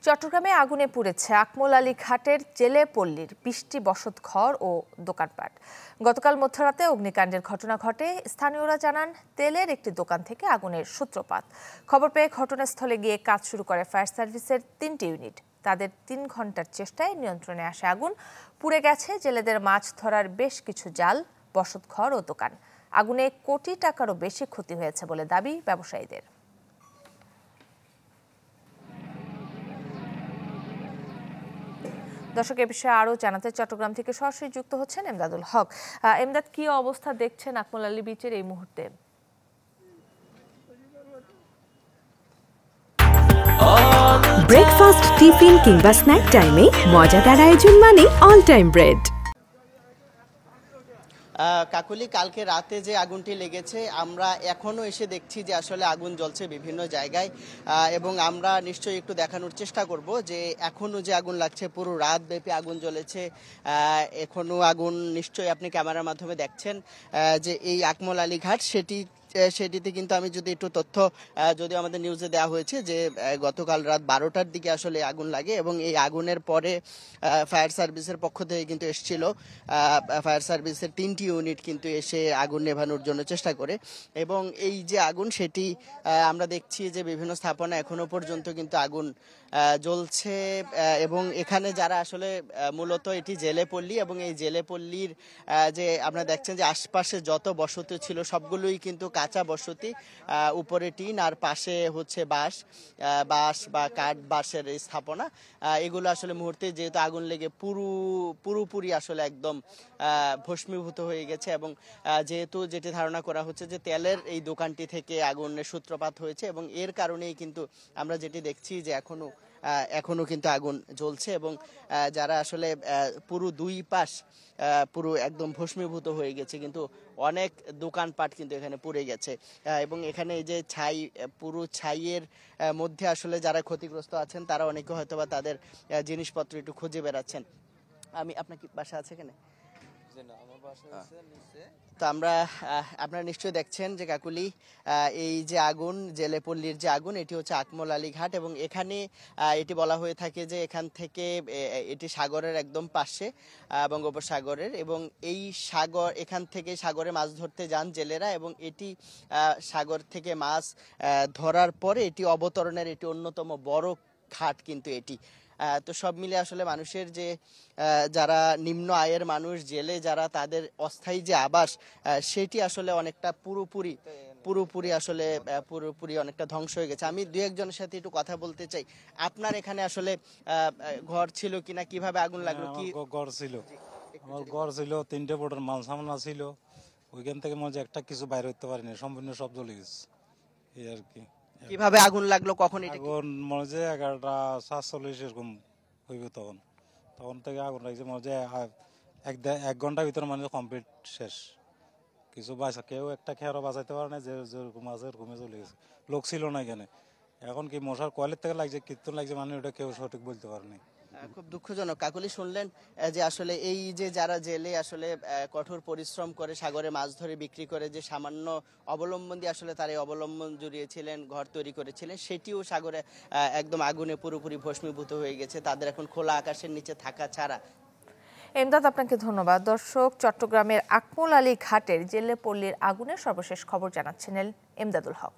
চট্টগ্রামে আগুনে পুড়েছে আকমল আলী ঘাটের জেলে পল্লীর ২০টি বসতঘর ও দোকানপাট। গতকাল মধ্যরাতে অগ্নিকাণ্ডের ঘটনা ঘটে। স্থানীয়রা জানান, তেলের একটি দোকান থেকে আগুনের সূত্রপাত। খবর পেয়ে ঘটনাস্থলে গিয়ে কাজ শুরু করে ফায়ার সার্ভিসের ৩টি ইউনিট। তাদের ৩ ঘন্টার চেষ্টায় নিয়ন্ত্রণে আসে আগুন। পুড়ে গেছে জেলেদের মাছ ধরার বেশ কিছু জাল, বসতঘর ও দোকান। আগুনে কোটি টাকারও বেশি ক্ষতি হয়েছে বলে দাবি ব্যবসায়ীদের। দর্শক, এ বিষয়ে আরও জানাতে চট্টগ্রাম থেকে সরাসরি যুক্ত হচ্ছেন এমদাদুল হক। এমদাদ, কি অবস্থা দেখছেন আকমল আলী বিচের এই মুহূর্তে? ব্রেকফাস্ট, টিফিন কিংবা স্ন্যাক টাইমে মজাদার আয়োজন মানে অল টাইম ব্রেড। কাকুলি, কালকে রাতে যে আগুনটি লেগেছে, আমরা এখনো এসে দেখছি যে আসলে আগুন জ্বলছে বিভিন্ন জায়গায়, এবং আমরা নিশ্চয়ই একটু দেখানোর চেষ্টা করব যে এখনো যে আগুন লাগছে, পুরো রাত ব্যাপী আগুন জ্বলেছে। এখনো আগুন নিশ্চয়ই আপনি ক্যামেরার মাধ্যমে দেখছেন যে এই আকমল আলী ঘাট সেটিতে কিন্তু আমি যদি একটু তথ্য, যদিও আমাদের নিউজে দেওয়া হয়েছে যে গতকাল রাত 12টার দিকে আসলে আগুন লাগে, এবং এই আগুনের পরে ফায়ার সার্ভিসের পক্ষ থেকে কিন্তু এসেছিল। ফায়ার সার্ভিসের 3টি ইউনিট কিন্তু এসে আগুন নেভানোর জন্য চেষ্টা করে, এবং এই যে আগুন সেটি আমরা দেখছি যে বিভিন্ন স্থাপনা এখনো পর্যন্ত কিন্তু আগুন জ্বলছে। এবং এখানে যারা আসলে মূলত এটি জেলেপল্লী, এবং এই জেলেপল্লীর যে আপনারা দেখছেন যে আশপাশে যত বসতি ছিল সবগুলোই কিন্তু কাঁচা বসতি, উপরে টিন আর পাশে হচ্ছে বাঁশ বা কাঠ বাঁশের এই স্থাপনা। এগুলো আসলে মুহূর্তে যেহেতু আগুন লেগে পুরোপুরি আসলে একদম ভস্মীভূত হয়ে গেছে, এবং যেহেতু যেটি ধারণা করা হচ্ছে যে তেলের এই দোকানটি থেকে আগুনের সূত্রপাত হয়েছে, এবং এর কারণেই কিন্তু আমরা যেটি দেখছি যে এখনো কিন্তু আগুন জ্বলছে, এবং যারা আসলে পুরো দুই পাশ পুরো একদম ভস্মীভূত হয়ে গেছে, কিন্তু অনেক দোকানপাট কিন্তু এখানে পুড়ে গেছে। এবং এখানে এই যে পুরো ছাইয়ের মধ্যে আসলে যারা ক্ষতিগ্রস্ত আছেন তারা অনেকে হয়তো বা তাদের জিনিসপত্র একটু খুঁজে বেড়াচ্ছেন। আপনার কি বাসা আছে এখানে? তো আপনারা নিশ্চয়ই দেখছেন যে কাকুলি, এই যে আগুন, জেলেপল্লীর যে আগুন, এটি হচ্ছে আকমল আলী ঘাট, এবং এখানে এটি বলা হয়ে থাকে যে এখান থেকে এটি সাগরের একদম পাশে, বঙ্গোপসাগরের, এবং এই এখান থেকে সাগরে মাছ ধরতে যান জেলেরা, এবং এটি সাগর থেকে মাছ ধরার পরে এটি অবতরণের এটি অন্যতম বড় ঘাট কিন্তু এটি। তো সব মিলে আসলে মানুষের যে যারা নিম্ন আয়ের মানুষ, জেলে যারা, তাদের অস্থায়ী যে আবাস, সেটি আসলে অনেকটা পুরোপুরি অনেকটা ধ্বংস হয়ে গেছে। আমি দু একজনের সাথে একটু কথা বলতে চাই। আপনার এখানে আসলে ঘর ছিল কিনা, কিভাবে আগুন লাগলো? কি ঘর ছিল? আমার ঘর ছিল, 3টে বোটের মাল সামনা ছিল, ওইখান থেকে মনে একটা কিছু বাইরে হতে পারিনি, সম্পূর্ণ সব জ্বলে গেছে এই আর কি। কিভাবে আগুন লাগলো, কখন? আগুন মনে হয় 11:47 এরকম হইবে, তখন থেকে আগুন লাগছে মনে হয় 1 ঘন্টার ভিতরে মানে কমপ্লিট শেষ। কিছু কেউ একটা খেয়ারও বাঁচাইতে পারে না, যেরকম আছে এরকমই চলে গেছে। লোক ছিল না এখানে। এখন কি মশার কয়েলের থেকে লাগছে, কীর্তন লাগছে, মানে ওটা কেউ সঠিক বলতে পারেনি। খুব দুঃখজনক। কাকুলি, শুনলেন যে আসলে এই যে যারা জেলে আসলে কঠোর পরিশ্রম করে সাগরে মাছ ধরে বিক্রি করে, যে সামান্য অবলম্বন দিয়ে আসলে তারা এই অবলম্বন জুড়িয়েছিলেন, ঘর তৈরি করেছিলেন, সেটিও সাগরে একদম আগুনে পুরোপুরি ভস্মীভূত হয়ে গেছে। তাদের এখন খোলা আকাশের নিচে থাকা ছাড়া। এমদাদ, আপনাকে ধন্যবাদ। দর্শক, চট্টগ্রামের আকমল আলী ঘাটের জেলেপল্লীর আগুনের সর্বশেষ খবর জানাচ্ছেন এমদাদুল হক।